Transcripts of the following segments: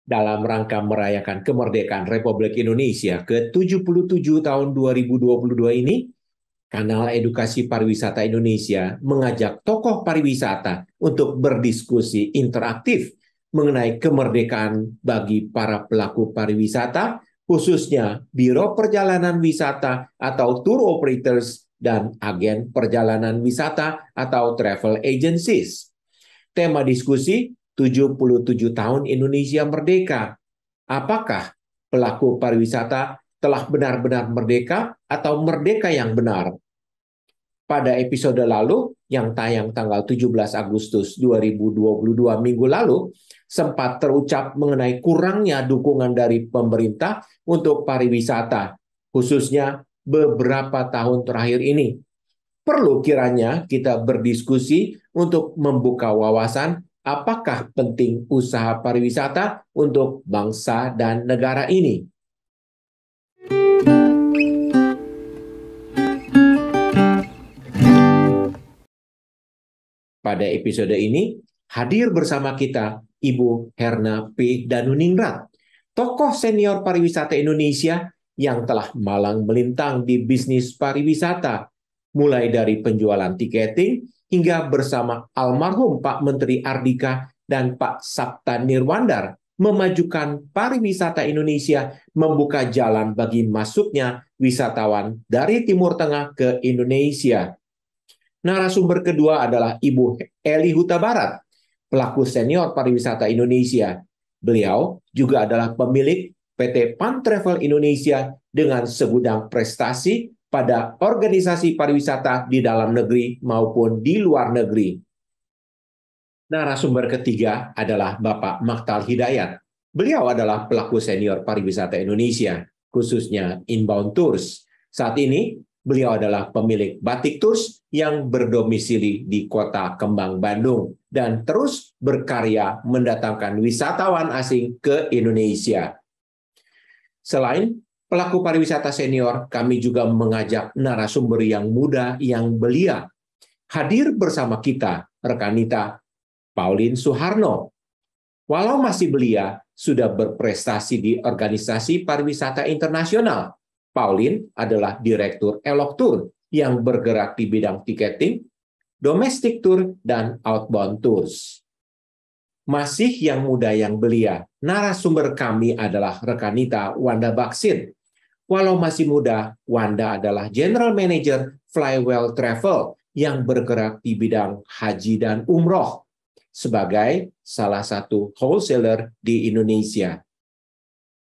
dalam rangka merayakan kemerdekaan Republik Indonesia ke-77 tahun 2022 ini, Kanal Edukasi Pariwisata Indonesia mengajak tokoh pariwisata untuk berdiskusi interaktif mengenai kemerdekaan bagi para pelaku pariwisata, khususnya Biro Perjalanan Wisata atau Tour Operators dan agen perjalanan wisata atau travel agencies. Tema diskusi 77 tahun Indonesia Merdeka. Apakah pelaku pariwisata telah benar-benar merdeka atau merdeka yang benar? Pada episode lalu yang tayang tanggal 17 Agustus 2022 minggu lalu sempat terucap mengenai kurangnya dukungan dari pemerintah untuk pariwisata, khususnya beberapa tahun terakhir ini. Perlu kiranya kita berdiskusi untuk membuka wawasan apakah penting usaha pariwisata untuk bangsa dan negara ini. Pada episode ini, hadir bersama kita Ibu Herna P. Danuningrat, tokoh senior pariwisata Indonesia yang telah malang melintang di bisnis pariwisata, mulai dari penjualan tiketing hingga bersama almarhum Pak Menteri Ardika dan Pak Sapta Nirwandar memajukan pariwisata Indonesia, membuka jalan bagi masuknya wisatawan dari Timur Tengah ke Indonesia. Narasumber kedua adalah Ibu Eli Huta Barat, pelaku senior pariwisata Indonesia. Beliau juga adalah pemilik PT Pan Travel Indonesia dengan segudang prestasi pada organisasi pariwisata di dalam negeri maupun di luar negeri. Narasumber ketiga adalah Bapak Maktal Hidayat. Beliau adalah pelaku senior pariwisata Indonesia, khususnya inbound tours. Saat ini, beliau adalah pemilik Batik Tours yang berdomisili di Kota Kembang, Bandung, dan terus berkarya mendatangkan wisatawan asing ke Indonesia. Selain pelaku pariwisata senior, kami juga mengajak narasumber yang muda yang belia. Hadir bersama kita, rekanita Pauline Suharno. Walau masih belia, sudah berprestasi di organisasi pariwisata internasional. Pauline adalah Direktur Elok Tour yang bergerak di bidang tiketing, domestic tour, dan outbound tours. Masih yang muda yang belia, narasumber kami adalah rekanita Wanda Baksin. Walau masih muda, Wanda adalah General Manager Flywell Travel yang bergerak di bidang haji dan umroh sebagai salah satu wholesaler di Indonesia.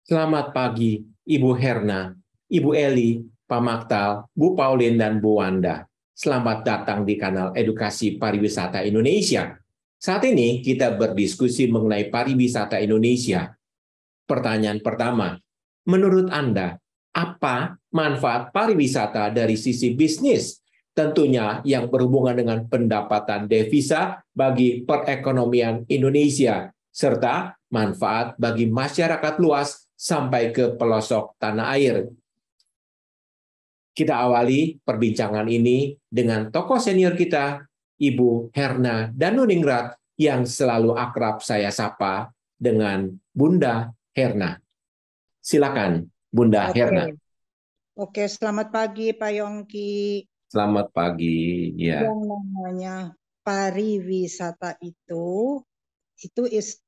Selamat pagi, Ibu Herna, Ibu Eli, Pak Maktal, Bu Pauline, dan Bu Wanda. Selamat datang di kanal Edukasi Pariwisata Indonesia. Saat ini kita berdiskusi mengenai pariwisata Indonesia. Pertanyaan pertama, menurut Anda, apa manfaat pariwisata dari sisi bisnis? Tentunya yang berhubungan dengan pendapatan devisa bagi perekonomian Indonesia, serta manfaat bagi masyarakat luas sampai ke pelosok tanah air. Kita awali perbincangan ini dengan tokoh senior kita, Ibu Herna Danuningrat, yang selalu akrab saya sapa dengan Bunda Herna. Silakan, Bunda Herna. Oke, selamat pagi Pak Yongki. Selamat pagi, ya. Yang namanya pariwisata itu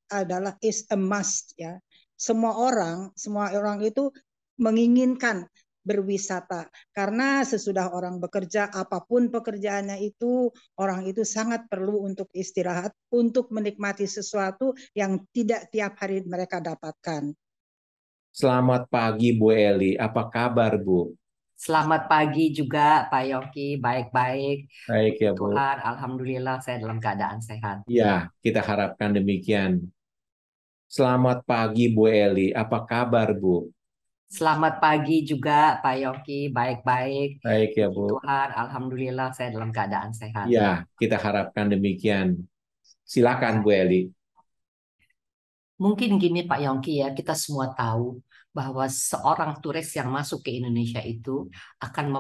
adalah a must ya. Semua orang itu menginginkan berwisata karena sesudah orang bekerja apapun pekerjaannya itu, orang itu sangat perlu untuk istirahat, untuk menikmati sesuatu yang tidak tiap hari mereka dapatkan. Selamat pagi Bu Eli, apa kabar Bu? Selamat pagi juga Pak Yongki, baik-baik. Baik ya Bu. Tuhan, alhamdulillah saya dalam keadaan sehat. Ya, kita harapkan demikian. Selamat pagi Bu Eli, apa kabar Bu? Selamat pagi juga Pak Yongki, baik-baik. Baik ya Bu. Tuhan, alhamdulillah saya dalam keadaan sehat. Ya, kita harapkan demikian. Silakan Bu Eli. Mungkin gini Pak Yongki ya, kita semua tahu bahwa seorang turis yang masuk ke Indonesia itu akan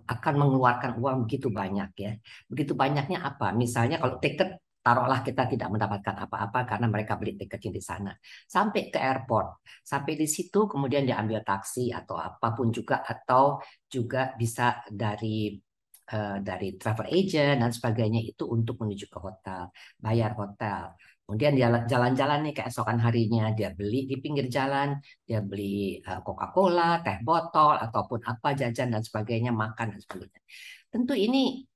akan mengeluarkan uang begitu banyak ya. Begitu banyaknya apa? Misalnya kalau taruhlah kita tidak mendapatkan apa-apa karena mereka beli tiketnya di sana. Sampai ke airport, sampai di situ kemudian diambil taksi atau apapun juga, atau juga bisa dari travel agent dan sebagainya itu untuk menuju ke hotel, bayar hotel. Kemudian dia jalan-jalan nih keesokan harinya, dia beli di pinggir jalan, dia beli Coca-Cola, teh botol, ataupun apa jajan dan sebagainya, makan dan sebagainya. Tentu ini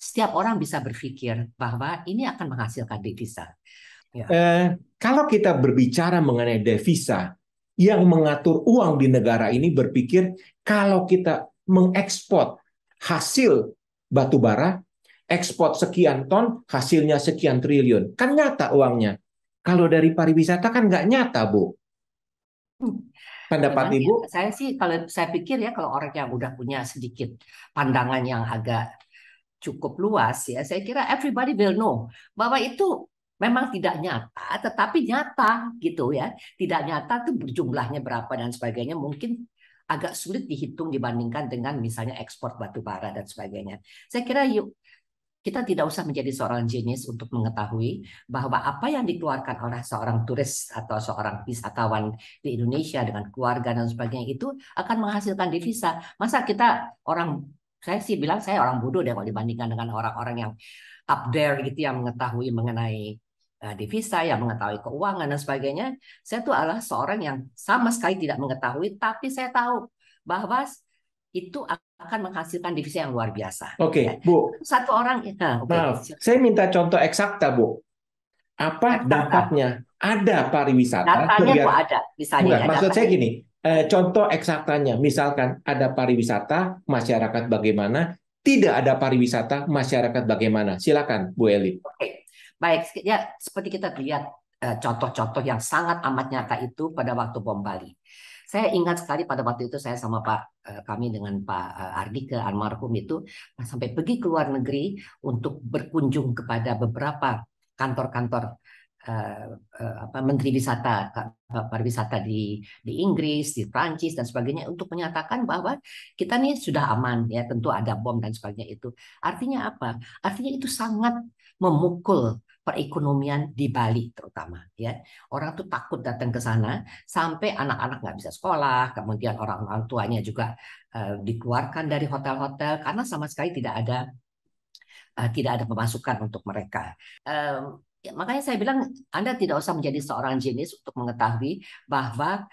setiap orang bisa berpikir bahwa ini akan menghasilkan devisa. Ya. Kalau kita berbicara mengenai devisa, yang mengatur uang di negara ini berpikir kalau kita mengekspor hasil batu bara, ekspor sekian ton, hasilnya sekian triliun. Kan nyata uangnya. Kalau dari pariwisata kan nggak nyata, Bu. Pendapat Gimana ya? Ibu? Saya sih kalau saya pikir ya, kalau orang yang udah punya sedikit pandangan yang agak cukup luas ya, saya kira everybody will know bahwa itu memang tidak nyata, tetapi nyata gitu ya. Tidak nyata tuh berjumlahnya berapa dan sebagainya mungkin agak sulit dihitung dibandingkan dengan misalnya ekspor batu bara dan sebagainya. Saya kira yuk kita tidak usah menjadi seorang jenius untuk mengetahui bahwa apa yang dikeluarkan oleh seorang turis atau seorang wisatawan di Indonesia dengan keluarga dan sebagainya itu akan menghasilkan devisa. Masa kita orang, saya sih bilang saya orang bodoh deh kalau dibandingkan dengan orang-orang yang up there gitu yang mengetahui mengenai devisa, yang mengetahui keuangan dan sebagainya. Saya tuh adalah seorang yang sama sekali tidak mengetahui, tapi saya tahu bahwa itu akan menghasilkan divisa yang luar biasa. Oke, Ya. Bu. Satu orang, Maaf, saya minta contoh eksakta, Bu. Apa dampaknya? Ada pariwisata, datanya kok ada, misalnya bukan, ya, maksud saya datanya. gini, contoh eksaktanya, misalkan ada pariwisata, masyarakat bagaimana, tidak ada pariwisata, masyarakat bagaimana? Silakan, Bu Eli. Oke, baik ya, seperti kita lihat contoh-contoh yang sangat amat nyata itu pada waktu bom Bali. Saya ingat sekali pada waktu itu saya sama kami dengan Pak Ardike almarhum itu sampai pergi ke luar negeri untuk berkunjung kepada beberapa kantor-kantor menteri wisata, pariwisata di Inggris, di Prancis dan sebagainya untuk menyatakan bahwa kita nih sudah aman ya, tentu ada bom dan sebagainya itu. Artinya apa? Artinya itu sangat memukul perekonomian di Bali terutama ya. Orang tuh takut datang ke sana sampai anak-anak nggak bisa sekolah, kemudian orang-orang tuanya juga dikeluarkan dari hotel-hotel karena sama sekali tidak ada pemasukan untuk mereka. Ya, makanya saya bilang Anda tidak usah menjadi seorang jenius untuk mengetahui bahwa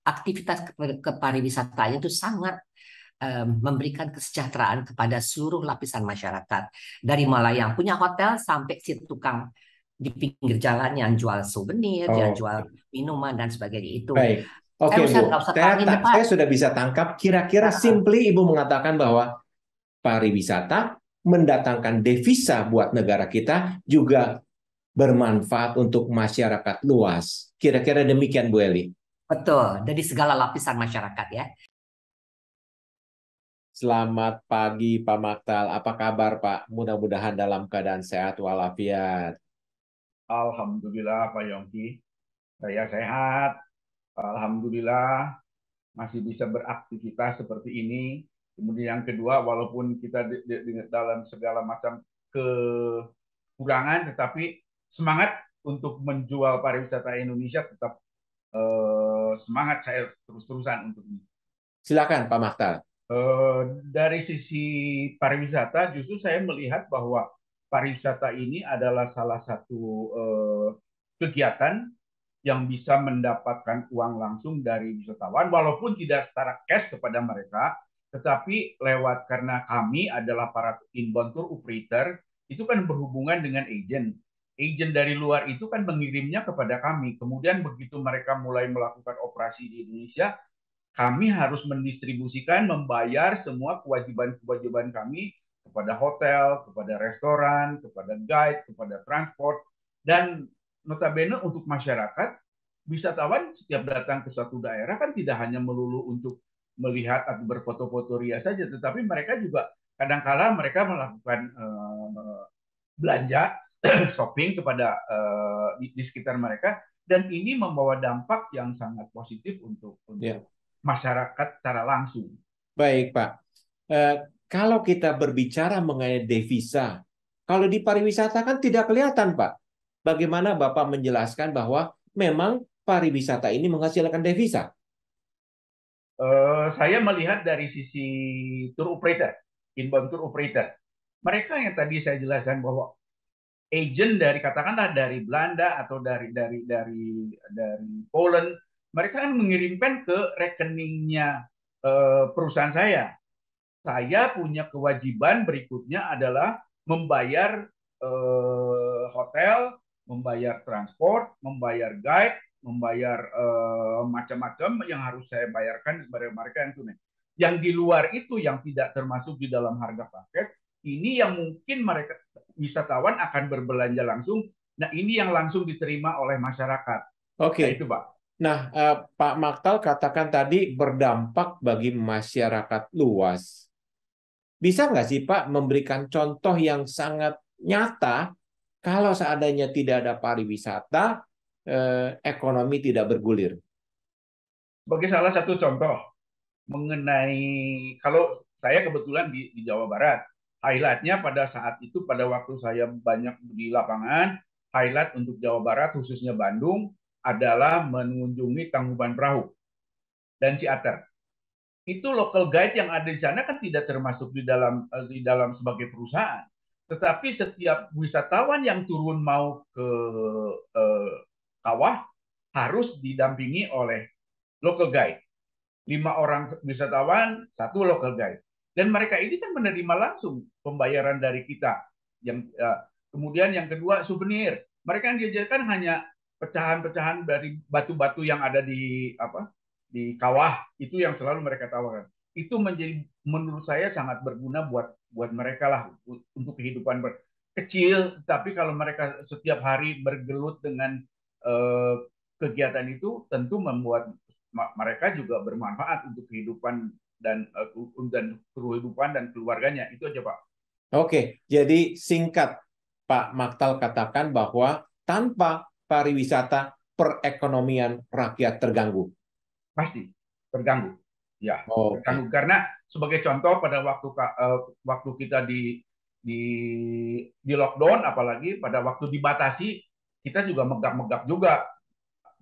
aktivitas kepariwisatanya itu sangat memberikan kesejahteraan kepada seluruh lapisan masyarakat. Dari mulai yang punya hotel sampai si tukang di pinggir jalan yang jual souvenir, yang jual minuman dan sebagainya itu. Baik. Oke, Bu. Nggak usah terangin ya, Pak. Saya sudah bisa tangkap. Kira-kira simply Ibu mengatakan bahwa pariwisata mendatangkan devisa buat negara kita juga bermanfaat untuk masyarakat luas. Kira-kira demikian, Bu Eli. Betul, dari segala lapisan masyarakat ya. Selamat pagi, Pak Maktal. Apa kabar, Pak? Mudah-mudahan dalam keadaan sehat walafiat. Alhamdulillah, Pak Yongki. Saya sehat. Alhamdulillah masih bisa beraktivitas seperti ini. Kemudian yang kedua, walaupun kita dalam segala macam kekurangan, tetapi semangat untuk menjual pariwisata Indonesia tetap semangat saya terus-terusan untuk ini. Silakan, Pak Maktal. Dari sisi pariwisata, justru saya melihat bahwa pariwisata ini adalah salah satu kegiatan yang bisa mendapatkan uang langsung dari wisatawan, walaupun tidak secara cash kepada mereka, tetapi lewat, karena kami adalah para inbound tour operator, itu kan berhubungan dengan agent. Agent dari luar itu kan mengirimnya kepada kami. Kemudian begitu mereka mulai melakukan operasi di Indonesia, kami harus mendistribusikan, membayar semua kewajiban-kewajiban kami kepada hotel, kepada restoran, kepada guide, kepada transport, dan notabene untuk masyarakat, wisatawan setiap datang ke suatu daerah kan tidak hanya melulu untuk melihat atau berfoto-foto ria saja, tetapi mereka juga kadang-kala mereka melakukan belanja, shopping kepada di sekitar mereka, dan ini membawa dampak yang sangat positif untuk masyarakat secara langsung. Baik, Pak. Kalau kita berbicara mengenai devisa, Kalau di pariwisata kan tidak kelihatan, Pak. Bagaimana Bapak menjelaskan bahwa memang pariwisata ini menghasilkan devisa? Saya melihat dari sisi tour operator, inbound tour operator. Mereka yang tadi saya jelaskan bahwa agent dari katakanlah dari Belanda atau dari Poland, mereka kan mengirimkan ke rekeningnya perusahaan saya. Saya punya kewajiban berikutnya adalah membayar hotel, membayar transport, membayar guide, membayar macam-macam yang harus saya bayarkan kepada mereka yang tunai. Yang di luar itu yang tidak termasuk di dalam harga paket, ini yang mungkin mereka wisatawan akan berbelanja langsung. Nah, ini yang langsung diterima oleh masyarakat. Oke. Nah, itu, Pak. Nah, Pak Maktal katakan tadi berdampak bagi masyarakat luas. Bisa nggak sih Pak memberikan contoh yang sangat nyata kalau seandainya tidak ada pariwisata, ekonomi tidak bergulir? Sebagai salah satu contoh mengenai, kalau saya kebetulan di Jawa Barat, highlight-nya pada saat itu, pada waktu saya banyak di lapangan, highlight untuk Jawa Barat, khususnya Bandung, adalah mengunjungi Tangkuban Perahu dan Ciater. Itu local guide yang ada di sana kan tidak termasuk di dalam sebagai perusahaan. Tetapi setiap wisatawan yang turun mau ke kawah harus didampingi oleh local guide. 5 orang wisatawan, 1 local guide. Dan mereka ini kan menerima langsung pembayaran dari kita. Kemudian yang kedua, souvenir. Mereka yang diajarkan hanya pecahan-pecahan dari batu-batu yang ada di kawah, itu yang selalu mereka tawarkan. Itu menjadi, menurut saya, sangat berguna buat mereka lah, untuk kehidupan kecil, tapi kalau mereka setiap hari bergelut dengan kegiatan itu, tentu membuat mereka juga bermanfaat untuk kehidupan dan kehidupan dan keluarganya. Itu aja, Pak. Oke, jadi singkat Pak Maktal katakan bahwa tanpa pariwisata perekonomian rakyat terganggu. Pasti terganggu. Ya, terganggu. Oke. Karena sebagai contoh pada waktu kita di lockdown, apalagi pada waktu dibatasi, kita juga megap-megap juga.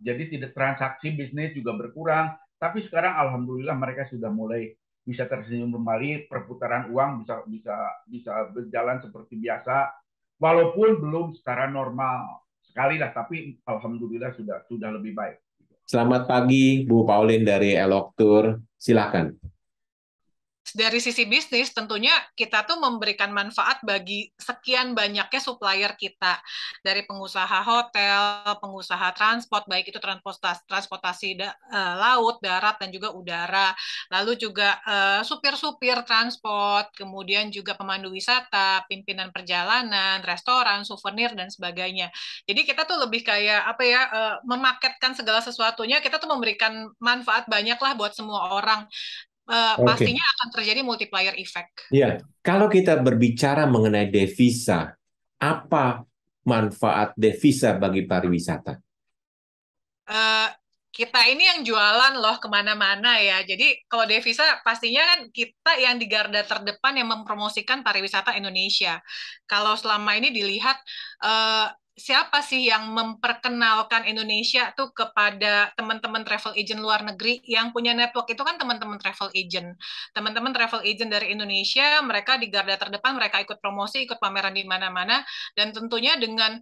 Jadi tidak, transaksi bisnis juga berkurang. Tapi sekarang alhamdulillah mereka sudah mulai bisa tersenyum kembali, perputaran uang bisa berjalan seperti biasa, walaupun belum secara normal sekali lah, tapi alhamdulillah sudah lebih baik. Selamat pagi Bu Pauline dari Elok Tour, silakan. Dari sisi bisnis, tentunya kita tuh memberikan manfaat bagi sekian banyaknya supplier kita. Dari pengusaha hotel, pengusaha transport, baik itu transportasi laut, darat, dan juga udara. Lalu juga supir-supir transport, kemudian juga pemandu wisata, pimpinan perjalanan, restoran, souvenir, dan sebagainya. Jadi kita tuh lebih kayak memaketkan segala sesuatunya, kita tuh memberikan manfaat banyak lah buat semua orang. Pastinya akan terjadi multiplier effect. Ya, kalau kita berbicara mengenai devisa, apa manfaat devisa bagi pariwisata? Kita ini yang jualan loh kemana-mana ya. Jadi kalau devisa pastinya kan kita yang di garda terdepan yang mempromosikan pariwisata Indonesia. Kalau selama ini dilihat siapa sih yang memperkenalkan Indonesia tuh kepada teman-teman travel agent luar negeri yang punya network itu kan teman-teman travel agent. Teman-teman travel agent dari Indonesia, mereka di garda terdepan, mereka ikut promosi, ikut pameran di mana-mana, dan tentunya dengan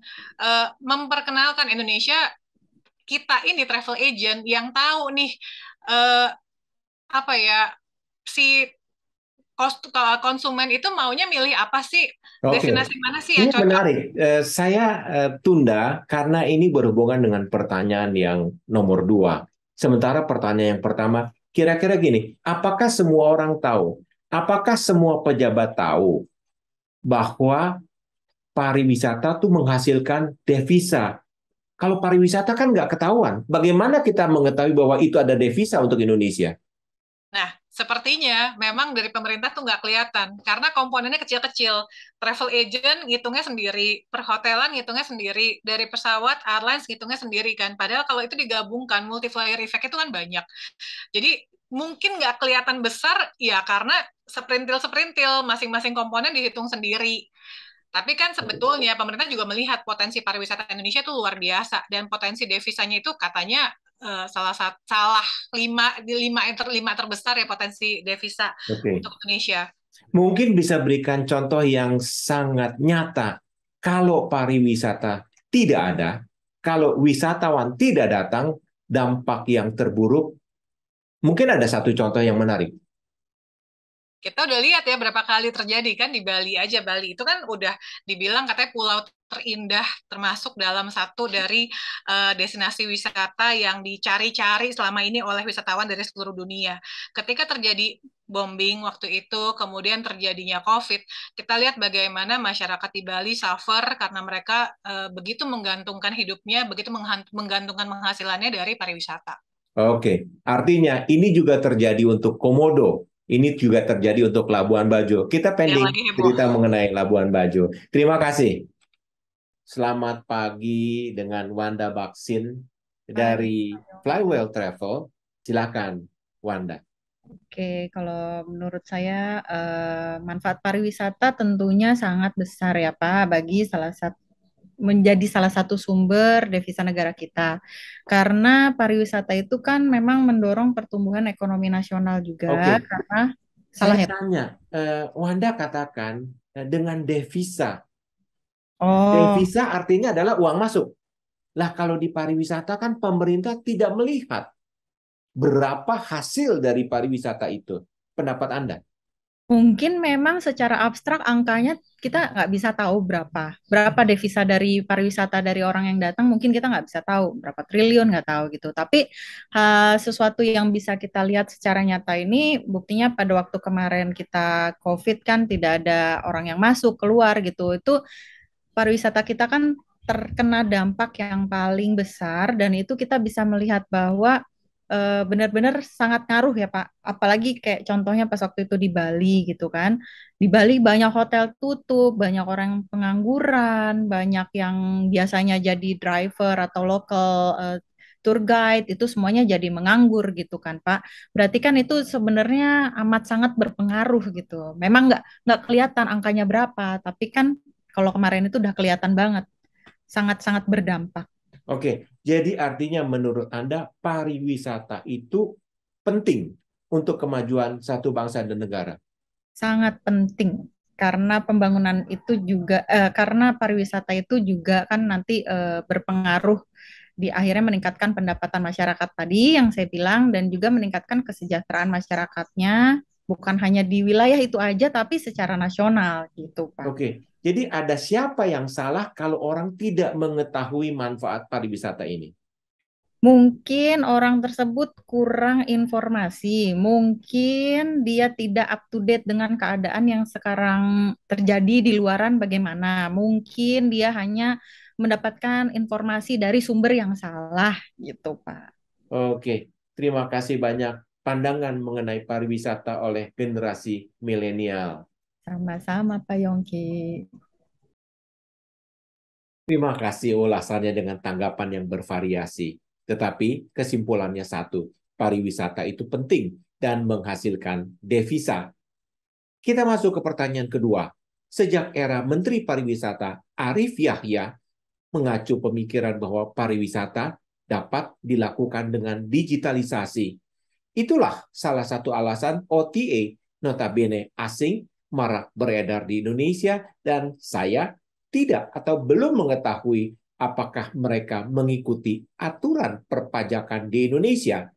memperkenalkan Indonesia, kita ini travel agent yang tahu nih si konsumen itu maunya milih apa sih? Destinasi mana sih yang Ini cocok? menarik. Saya tunda karena ini berhubungan dengan pertanyaan yang nomor 2. Sementara pertanyaan yang pertama, kira-kira gini, apakah semua orang tahu? Apakah semua pejabat tahu bahwa pariwisata itu menghasilkan devisa? Kalau pariwisata kan nggak ketahuan. Bagaimana kita mengetahui bahwa itu ada devisa untuk Indonesia? Nah, sepertinya memang dari pemerintah tuh nggak kelihatan karena komponennya kecil-kecil. Travel agent ngitungnya sendiri, perhotelan ngitungnya sendiri, dari pesawat, airlines ngitungnya sendiri kan. Padahal kalau itu digabungkan, multiplier effect itu kan banyak. Jadi mungkin nggak kelihatan besar ya karena seperintil-seperintil, masing-masing komponen dihitung sendiri. Tapi kan sebetulnya pemerintah juga melihat potensi pariwisata Indonesia itu luar biasa dan potensi devisanya itu katanya salah lima terbesar ya potensi devisa Oke. untuk Indonesia. Mungkin bisa berikan contoh yang sangat nyata. Kalau pariwisata tidak ada, kalau wisatawan tidak datang, dampak yang terburuk. Mungkin ada satu contoh yang menarik. Kita udah lihat ya berapa kali terjadi kan di Bali aja. Bali itu kan udah dibilang katanya pulau terindah termasuk dalam satu dari destinasi wisata yang dicari-cari selama ini oleh wisatawan dari seluruh dunia. Ketika terjadi bombing waktu itu, kemudian terjadinya COVID, kita lihat bagaimana masyarakat di Bali suffer karena mereka begitu menggantungkan hidupnya, begitu menggantungkan penghasilannya dari pariwisata. Oke, artinya ini juga terjadi untuk Komodo. Ini juga terjadi untuk Labuan Bajo. Kita Yang pending lagi heboh. cerita mengenai Labuan Bajo. Terima kasih. Selamat pagi dengan Wanda Baksin dari Flywell Travel. Silakan, Wanda. Oke, kalau menurut saya manfaat pariwisata tentunya sangat besar ya Pak bagi menjadi salah satu sumber devisa negara kita. Karena pariwisata itu kan memang mendorong pertumbuhan ekonomi nasional juga. Oke. Karena Saya tanya, Wanda katakan dengan devisa. Devisa artinya adalah uang masuk. Lah kalau di pariwisata kan pemerintah tidak melihat berapa hasil dari pariwisata itu. Pendapat Anda? Mungkin memang secara abstrak angkanya kita nggak bisa tahu berapa devisa dari pariwisata dari orang yang datang, mungkin kita nggak bisa tahu berapa triliun, nggak tahu gitu. Tapi sesuatu yang bisa kita lihat secara nyata ini buktinya pada waktu kemarin kita COVID kan tidak ada orang yang masuk keluar gitu. Itu pariwisata kita kan terkena dampak yang paling besar dan itu kita bisa melihat bahwa benar-benar sangat ngaruh ya Pak. Apalagi kayak contohnya pas waktu itu di Bali gitu kan. Di Bali banyak hotel tutup, banyak orang pengangguran, banyak yang biasanya jadi driver atau local tour guide itu semuanya jadi menganggur gitu kan Pak. Berarti kan itu sebenarnya amat sangat berpengaruh gitu. Memang nggak kelihatan angkanya berapa, tapi kan kalau kemarin itu udah kelihatan banget, sangat-sangat berdampak. Oke, jadi artinya menurut Anda pariwisata itu penting untuk kemajuan satu bangsa dan negara? Sangat penting karena pembangunan itu juga karena pariwisata itu juga kan nanti berpengaruh di akhirnya meningkatkan pendapatan masyarakat tadi yang saya bilang dan juga meningkatkan kesejahteraan masyarakatnya bukan hanya di wilayah itu aja tapi secara nasional gitu Pak. Oke, jadi ada siapa yang salah kalau orang tidak mengetahui manfaat pariwisata ini? Mungkin orang tersebut kurang informasi, mungkin dia tidak up to date dengan keadaan yang sekarang terjadi di luaran bagaimana. Mungkin dia hanya mendapatkan informasi dari sumber yang salah gitu, Pak. Oke, terima kasih banyak pandangan mengenai pariwisata oleh generasi milenial. Sama-sama Pak Yongki. Terima kasih ulasannya dengan tanggapan yang bervariasi. Tetapi kesimpulannya satu, pariwisata itu penting dan menghasilkan devisa. Kita masuk ke pertanyaan kedua. Sejak era Menteri Pariwisata Arif Yahya mengacu pemikiran bahwa pariwisata dapat dilakukan dengan digitalisasi. Itulah salah satu alasan OTA, notabene asing, marak beredar di Indonesia dan saya tidak atau belum mengetahui apakah mereka mengikuti aturan perpajakan di Indonesia.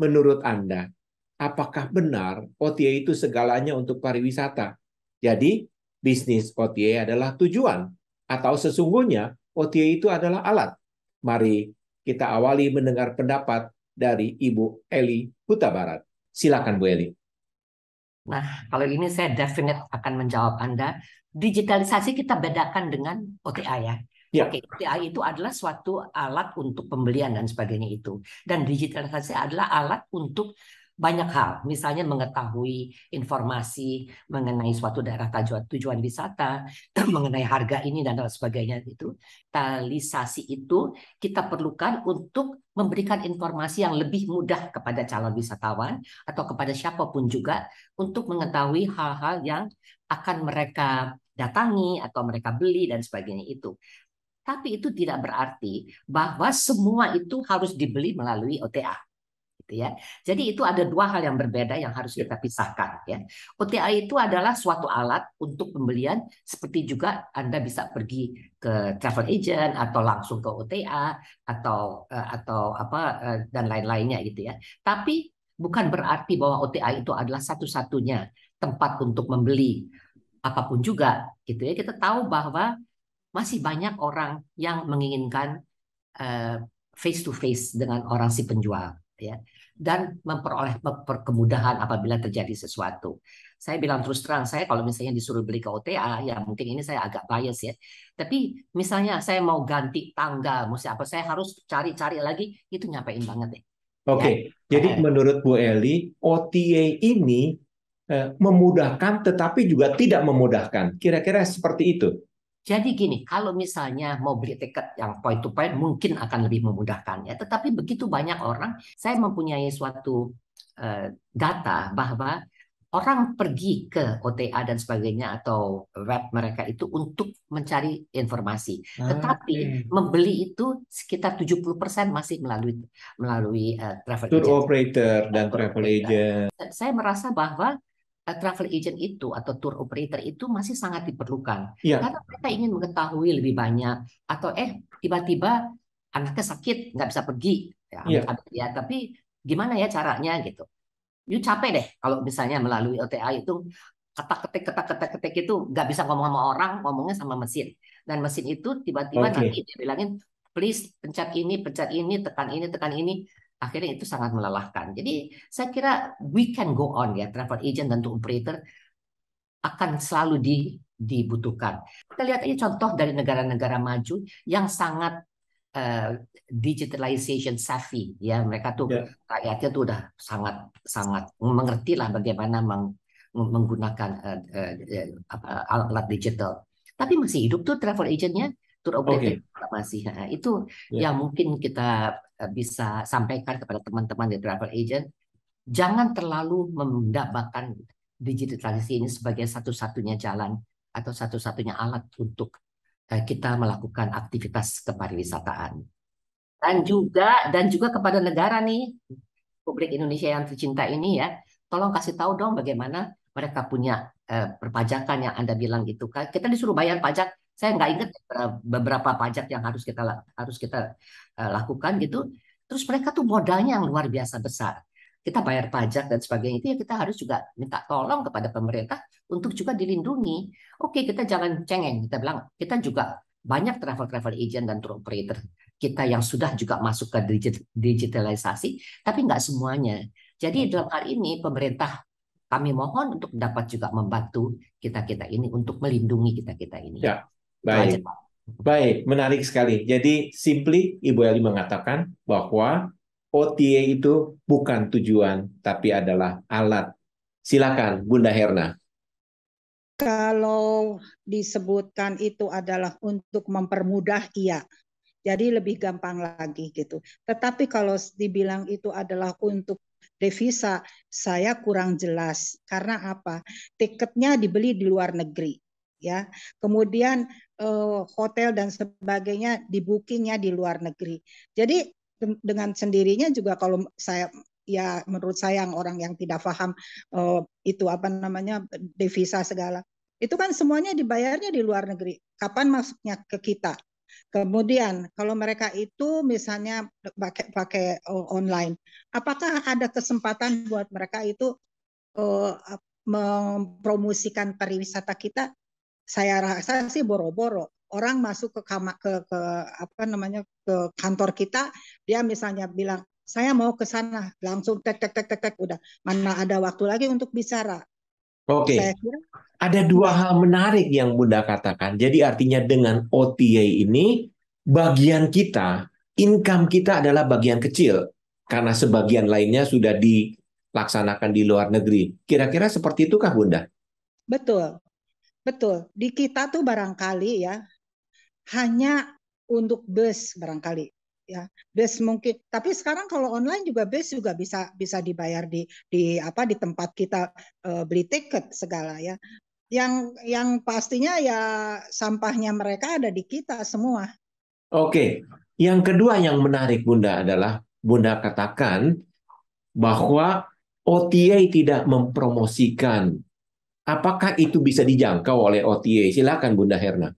Menurut Anda, apakah benar OTA itu segalanya untuk pariwisata? Jadi, bisnis OTA adalah tujuan, atau sesungguhnya OTA itu adalah alat? Mari kita awali mendengar pendapat dari Ibu Eli Huta Barat. Silakan Bu Eli. Nah, kalau ini saya definite akan menjawab Anda. Digitalisasi kita bedakan dengan OTA ya. Ya. Oke, OTA itu adalah suatu alat untuk pembelian dan sebagainya itu. Dan digitalisasi adalah alat untuk banyak hal. Misalnya mengetahui informasi mengenai suatu daerah tujuan wisata, mengenai harga ini dan sebagainya itu. Digitalisasi itu kita perlukan untuk memberikan informasi yang lebih mudah kepada calon wisatawan atau kepada siapapun juga untuk mengetahui hal-hal yang akan mereka datangi atau mereka beli dan sebagainya itu. Tapi itu tidak berarti bahwa semua itu harus dibeli melalui OTA. Gitu ya. Jadi itu ada dua hal yang berbeda yang harus kita pisahkan. Ya. OTA itu adalah suatu alat untuk pembelian, seperti juga Anda bisa pergi ke travel agent atau langsung ke OTA atau apa dan lain-lainnya gitu ya. Tapi bukan berarti bahwa OTA itu adalah satu-satunya tempat untuk membeli apapun juga gitu ya. Kita tahu bahwa masih banyak orang yang menginginkan face to face dengan orang si penjual ya, dan memperoleh kemudahan apabila terjadi sesuatu. Saya bilang terus terang, saya kalau misalnya disuruh beli ke OTA, ya mungkin ini saya agak bias ya. Tapi misalnya saya mau ganti tangga, mesti apa, saya harus cari-cari lagi, itu nyampein banget deh. Oke, jadi menurut Bu Eli, OTA ini memudahkan tetapi juga tidak memudahkan. Kira-kira seperti itu. Jadi gini, kalau misalnya mau beli tiket yang point to point mungkin akan lebih memudahkan ya. Tetapi begitu banyak orang, saya mempunyai suatu data bahwa orang pergi ke OTA dan sebagainya atau web mereka itu untuk mencari informasi. Tetapi membeli itu sekitar 70% masih melalui travel Tour agent. operator dan travel agent. Saya merasa bahwa travel agent itu atau tour operator itu masih sangat diperlukan karena mereka ingin mengetahui lebih banyak, atau tiba-tiba anaknya sakit nggak bisa pergi ya, tapi gimana ya caranya gitu. You capek deh kalau misalnya melalui OTA itu ketak-ketik itu nggak bisa ngomong sama orang, ngomongnya sama mesin, dan mesin itu tiba-tiba nanti dia bilangin please pencet ini, tekan ini. Akhirnya itu sangat melelahkan. Jadi saya kira we can go on ya, travel agent dan tour operator akan selalu dibutuhkan. Kita lihat aja contoh dari negara-negara maju yang sangat digitalization savvy ya, mereka tuh rakyatnya tuh udah sangat mengerti lah bagaimana menggunakan alat digital. Tapi masih hidup tuh travel agentnya, tour operator masih. Nah, itu yang mungkin kita bisa sampaikan kepada teman-teman di travel agent. Jangan terlalu mendambakan digitalisasi ini sebagai satu-satunya jalan atau satu-satunya alat untuk kita melakukan aktivitas kepariwisataan. Dan juga kepada negara nih, Republik Indonesia yang tercinta ini ya, tolong kasih tahu dong bagaimana mereka punya perpajakan yang Anda bilang gitu. Kita disuruh bayar pajak. Saya nggak ingat beberapa pajak yang harus kita lakukan gitu. Terus mereka tuh modalnya yang luar biasa besar. Kita bayar pajak dan sebagainya itu ya, kita harus juga minta tolong kepada pemerintah untuk juga dilindungi. Oke, kita jangan cengeng. Kita bilang kita juga banyak travel agent dan tour operator kita yang sudah juga masuk ke digitalisasi, tapi nggak semuanya. Jadi dalam hal ini pemerintah, kami mohon untuk dapat juga membantu kita ini untuk melindungi kita ini. Ya, baik. Baik, menarik sekali. Jadi simply Ibu Eli mengatakan bahwa OTA itu bukan tujuan, tapi adalah alat. Silakan, Bunda Herna. Kalau disebutkan itu adalah untuk mempermudah, iya. Jadi lebih gampang lagi gitu. Tetapi kalau dibilang itu adalah untuk devisa, saya kurang jelas. Karena apa? Tiketnya dibeli di luar negeri, ya. Kemudian hotel dan sebagainya di bookingnya di luar negeri. Jadi dengan sendirinya juga kalau saya, ya menurut saya orang yang tidak paham itu apa namanya devisa segala, itu kan semuanya dibayarnya di luar negeri. Kapan masuknya ke kita? Kemudian kalau mereka itu misalnya pakai online, apakah ada kesempatan buat mereka itu mempromosikan pariwisata kita? Saya rasa sih boro-boro. Orang masuk ke apa namanya ke kantor kita, dia misalnya bilang saya mau ke sana, langsung tek udah, mana ada waktu lagi untuk bicara. Oke. Saya kira ada dua hal menarik yang Bunda katakan. Jadi artinya dengan OTA ini bagian kita, income kita adalah bagian kecil karena sebagian lainnya sudah dilaksanakan di luar negeri. Kira-kira seperti itukah Bunda? Betul. Betul, di kita tuh barangkali ya hanya untuk bus barangkali ya, bus mungkin. Tapi sekarang kalau online juga bus juga bisa dibayar di tempat kita beli tiket segala ya. Yang pastinya ya sampahnya mereka ada di kita semua. Oke, yang kedua yang menarik Bunda adalah Bunda katakan bahwa OTA tidak mempromosikan. Apakah itu bisa dijangkau oleh OTA? Silakan Bunda Herna.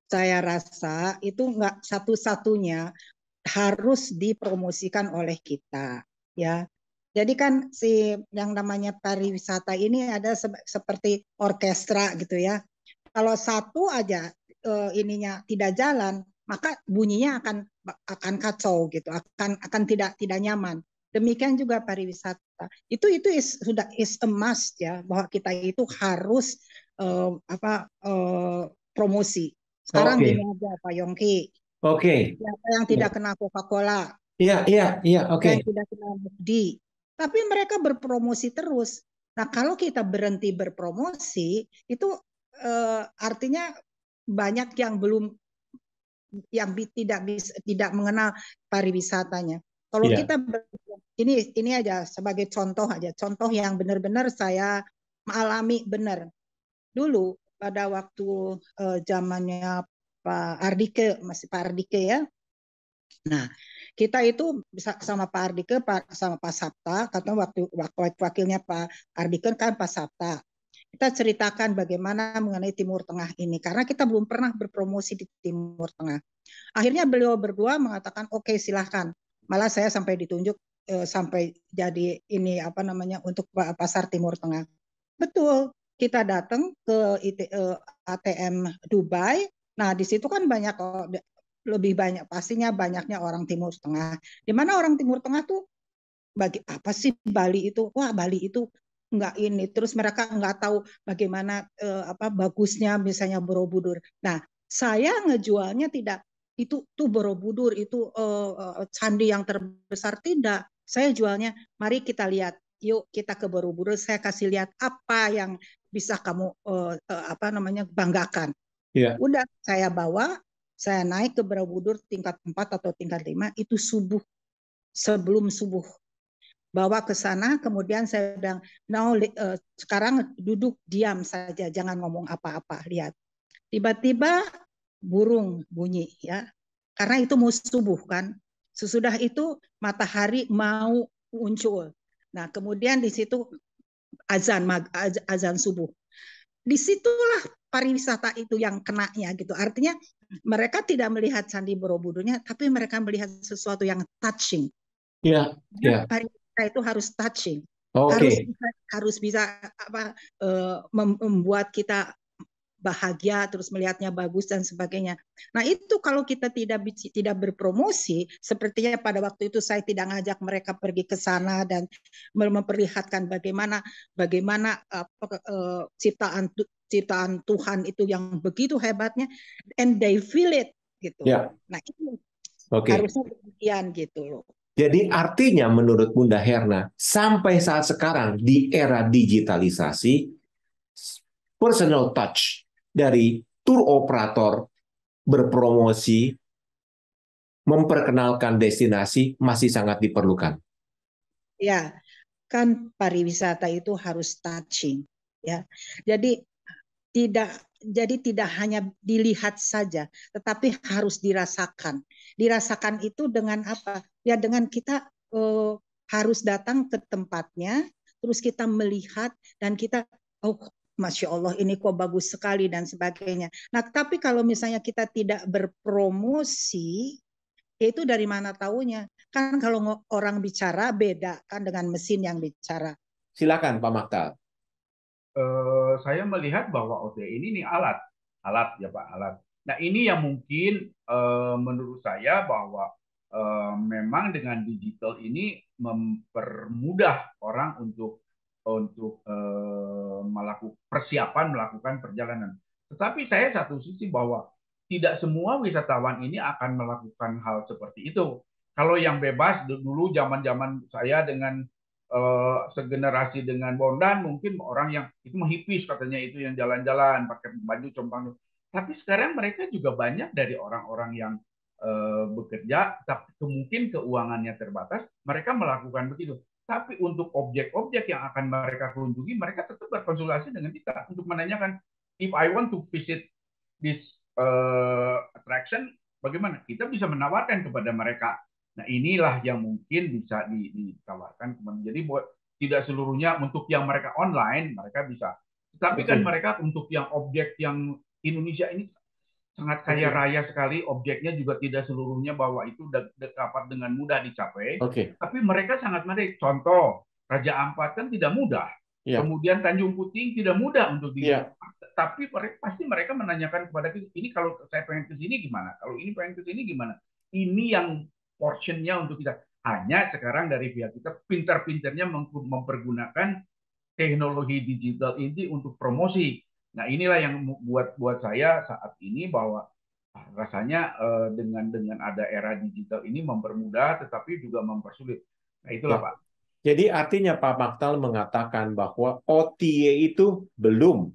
Saya rasa itu nggak satu-satunya harus dipromosikan oleh kita, ya. Jadi kan si yang namanya pariwisata ini ada seperti orkestra gitu ya. Kalau satu aja ininya tidak jalan, maka bunyinya akan kacau gitu, akan tidak nyaman. Demikian juga pariwisata. Itu sudah is a must ya, bahwa kita itu harus promosi. Sekarang Oke, gini aja Pak Yongki, oke. siapa yang tidak kenal Coca-Cola, Iya, iya, iya, oke. yang tidak kenal McD, tapi mereka berpromosi terus. Nah, kalau kita berhenti berpromosi, itu artinya banyak yang belum tidak mengenal pariwisatanya. Kalau Iya, kita ini aja sebagai contoh yang benar-benar saya mengalami benar. Dulu pada waktu zamannya Pak Ardike, masih Pak Ardike ya. Nah, kita itu bisa sama Pak Ardike, sama Pak Sapta, karena wakilnya Pak Ardike kan Pak Sapta. Kita ceritakan bagaimana mengenai Timur Tengah ini, karena kita belum pernah berpromosi di Timur Tengah. Akhirnya beliau berdua mengatakan, oke, silahkan. Malah saya sampai ditunjuk sampai jadi ini apa namanya untuk pasar Timur Tengah. Betul, kita datang ke ATM Dubai. Nah, di situ kan lebih banyak pastinya banyaknya orang Timur Tengah. Di mana orang Timur Tengah tuh bagi apa sih Bali itu? Wah, Bali itu nggak ini. Terus mereka nggak tahu bagaimana apa bagusnya misalnya Borobudur. Nah, saya ngejualnya tidak itu tuh Borobudur itu candi yang terbesar, tidak. Saya jualnya, mari kita lihat. Yuk kita ke Borobudur. Saya kasih lihat apa yang bisa kamu apa namanya banggakan. iya. Udah saya bawa, saya naik ke Borobudur tingkat 4 atau tingkat 5 itu subuh, sebelum subuh. Bawa ke sana, kemudian saya bilang, now sekarang duduk diam saja, jangan ngomong apa-apa, lihat. Tiba-tiba burung bunyi ya, karena itu mau subuh kan. Sesudah itu matahari mau muncul. Nah, kemudian di situ azan subuh. Disitulah pariwisata itu yang kenanya gitu. Artinya mereka tidak melihat Candi Borobudurnya, tapi mereka melihat sesuatu yang touching. Iya, iya. Pariwisata itu harus touching, Oke. harus bisa apa membuat kita bahagia, terus melihatnya bagus dan sebagainya. Nah itu kalau kita tidak berpromosi, sepertinya pada waktu itu saya tidak ngajak mereka pergi ke sana dan memperlihatkan bagaimana ciptaan Tuhan itu yang begitu hebatnya, and they feel it gitu. Ya, Nah itu oke. harusnya demikian gitu loh. Jadi artinya menurut Bunda Herna, sampai saat sekarang di era digitalisasi, personal touch dari tour operator berpromosi, memperkenalkan destinasi masih sangat diperlukan. Ya, kan pariwisata itu harus touching ya. Jadi tidak hanya dilihat saja, tetapi harus dirasakan. Dirasakan itu dengan apa? Ya dengan kita harus datang ke tempatnya, terus kita melihat dan kita oh Masya Allah ini kok bagus sekali dan sebagainya. Nah tapi kalau misalnya kita tidak berpromosi, itu dari mana taunya? Kan kalau orang bicara beda kan dengan mesin yang bicara. Silakan Pak Maktal. Saya melihat bahwa OTA ini nih alat ya Pak, alat. Nah ini yang mungkin menurut saya bahwa memang dengan digital ini mempermudah orang untuk melakukan perjalanan. Tetapi saya satu sisi bahwa tidak semua wisatawan ini akan melakukan hal seperti itu. Kalau yang bebas dulu zaman-zaman saya dengan segenerasi dengan Bondan, mungkin orang yang itu menghipis katanya, itu yang jalan-jalan pakai baju compang. Tapi sekarang mereka juga banyak dari orang-orang yang bekerja tapi mungkin keuangannya terbatas, mereka melakukan begitu. Tapi untuk objek-objek yang akan mereka kunjungi, mereka tetap berkonsultasi dengan kita untuk menanyakan, if I want to visit this attraction, bagaimana? Kita bisa menawarkan kepada mereka. Nah, inilah yang mungkin bisa ditawarkan. Jadi buat tidak seluruhnya untuk yang mereka online, mereka bisa. Tetapi kan mereka untuk yang objek yang Indonesia ini sangat kaya raya sekali, objeknya juga tidak seluruhnya bahwa itu dapat dengan mudah dicapai. Tapi mereka sangat menarik. Contoh, Raja Ampat kan tidak mudah. Kemudian Tanjung Puting tidak mudah untuk tapi pasti mereka menanyakan kepada kita, ini kalau saya pengen ke sini gimana? Kalau ini pengen ke sini gimana? Ini yang portionnya untuk kita. Hanya sekarang dari pihak kita pintar-pintarnya mempergunakan teknologi digital ini untuk promosi. Nah, inilah yang buat saya saat ini bahwa rasanya dengan ada era digital ini mempermudah tetapi juga mempersulit. Nah, itulah Pak. Jadi artinya Pak Maktal mengatakan bahwa OTA itu belum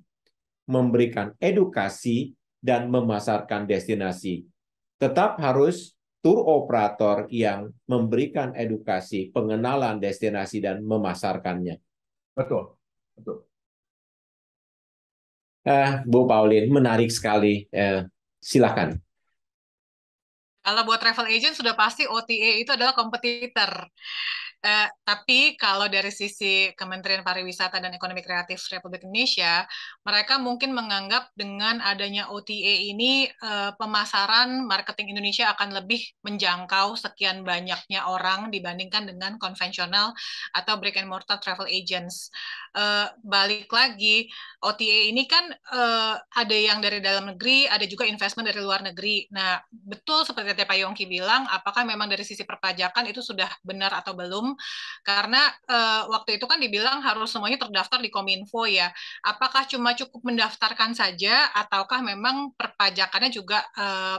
memberikan edukasi dan memasarkan destinasi. Tetap harus tur operator yang memberikan edukasi, pengenalan destinasi dan memasarkannya. Betul, betul. Bu Pauline, menarik sekali. Silakan. Kalau buat travel agent sudah pasti OTA itu adalah kompetitor. Tapi kalau dari sisi Kementerian Pariwisata dan Ekonomi Kreatif Republik Indonesia, mereka mungkin menganggap dengan adanya OTA ini pemasaran marketing Indonesia akan lebih menjangkau sekian banyaknya orang dibandingkan dengan konvensional atau brick and mortar travel agents. Balik lagi, OTA ini kan ada yang dari dalam negeri, ada juga investment dari luar negeri. Nah, betul seperti Pak Yongki bilang, apakah memang dari sisi perpajakan itu sudah benar atau belum? Karena waktu itu kan dibilang harus semuanya terdaftar di Kominfo ya. Apakah cuma cukup mendaftarkan saja ataukah memang perpajakannya juga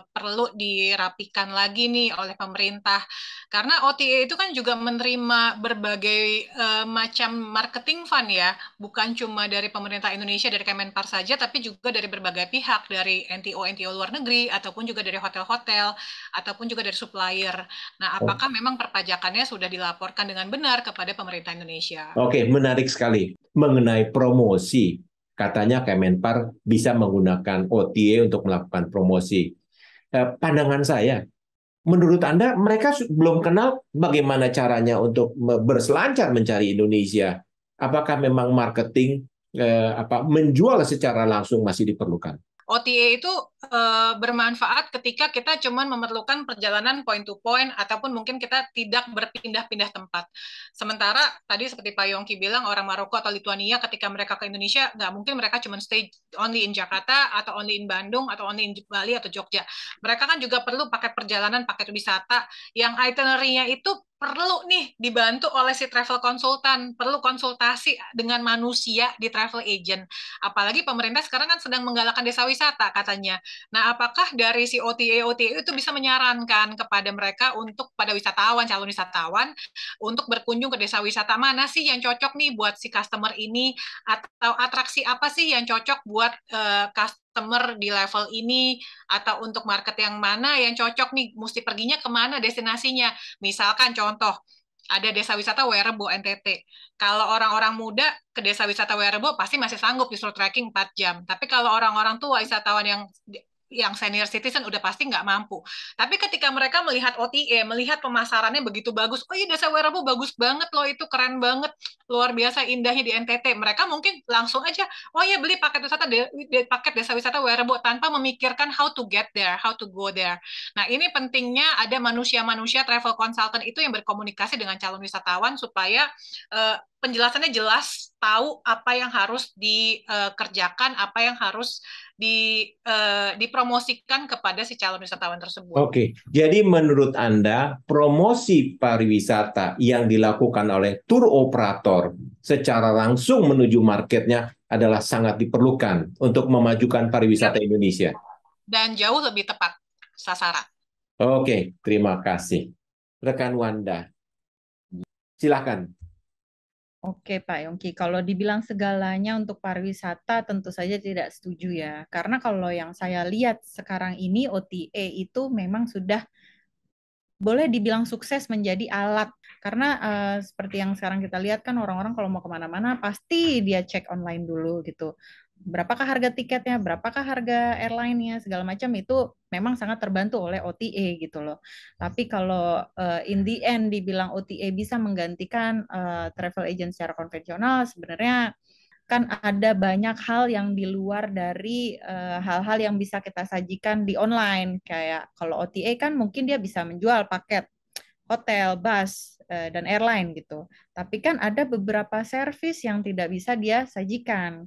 perlu dirapikan lagi nih oleh pemerintah? Karena OTA itu kan juga menerima berbagai macam marketing fund ya, bukan cuma dari pemerintah Indonesia, dari Kemenpar saja, tapi juga dari berbagai pihak, dari NTO luar negeri, ataupun juga dari hotel-hotel, ataupun juga dari supplier. Nah, apakah memang perpajakannya sudah dilaporkan dengan benar kepada pemerintah Indonesia? Oke, menarik sekali. Mengenai promosi, katanya Kemenpar bisa menggunakan OTA untuk melakukan promosi. Pandangan saya, menurut Anda, mereka belum kenal bagaimana caranya untuk berselancar mencari Indonesia. Apakah memang marketing menjual secara langsung masih diperlukan? OTA itu bermanfaat ketika kita cuma memerlukan perjalanan point to point ataupun mungkin kita tidak berpindah-pindah tempat. Sementara tadi seperti Pak Yongki bilang, orang Maroko atau Lituania ketika mereka ke Indonesia, nggak mungkin mereka cuma stay only in Jakarta atau only in Bandung atau only in Bali atau Jogja. Mereka kan juga perlu paket perjalanan, paket wisata yang itinerary-nya itu perlu nih dibantu oleh si travel konsultan, perlu konsultasi dengan manusia di travel agent. Apalagi pemerintah sekarang kan sedang menggalakkan desa wisata katanya. Nah, apakah dari si OTA itu bisa menyarankan kepada mereka untuk pada wisatawan, calon wisatawan, untuk berkunjung ke desa wisata mana sih yang cocok nih buat si customer ini, atau atraksi apa sih yang cocok buat customer di level ini, atau untuk market yang mana yang cocok nih, mesti perginya kemana destinasinya. Misalkan contoh, ada desa wisata Werebo NTT. Kalau orang-orang muda ke desa wisata Werebo pasti masih sanggup disuruh trekking 4 jam. Tapi kalau orang-orang tua, wisatawan yang senior citizen udah pasti nggak mampu. Tapi ketika mereka melihat OTA, melihat pemasarannya begitu bagus, oh iya desa Werebo bagus banget loh, itu keren banget, luar biasa indahnya di NTT. Mereka mungkin langsung aja, oh iya beli paket wisata paket desa wisata Werebo tanpa memikirkan how to get there, how to go there. Nah, ini pentingnya ada manusia-manusia travel consultant itu yang berkomunikasi dengan calon wisatawan supaya penjelasannya jelas, tahu apa yang harus dikerjakan, apa yang harus dipromosikan kepada si calon wisatawan tersebut. Oke, jadi menurut Anda promosi pariwisata yang dilakukan oleh tour operator secara langsung menuju marketnya adalah sangat diperlukan untuk memajukan pariwisata Indonesia. Dan jauh lebih tepat sasaran. Oke, terima kasih. Rekan Wanda, silakan. Oke Pak Yongki, kalau dibilang segalanya untuk pariwisata tentu saja tidak setuju ya. Karena kalau yang saya lihat sekarang ini OTA itu memang sudah boleh dibilang sukses menjadi alat. Karena seperti yang sekarang kita lihat kan orang-orang kalau mau kemana-mana pasti dia cek online dulu gitu. Berapakah harga tiketnya, berapakah harga airline-nya, segala macam itu memang sangat terbantu oleh OTA gitu loh. Tapi kalau in the end dibilang OTA bisa menggantikan travel agent secara konvensional, sebenarnya kan ada banyak hal yang di luar dari hal-hal yang bisa kita sajikan di online. Kayak kalau OTA kan mungkin dia bisa menjual paket hotel, bus, dan airline gitu. Tapi kan ada beberapa service yang tidak bisa dia sajikan.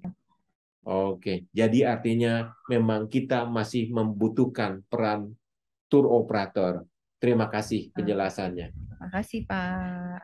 Oke, jadi artinya memang kita masih membutuhkan peran tour operator. Terima kasih penjelasannya. Terima kasih, Pak.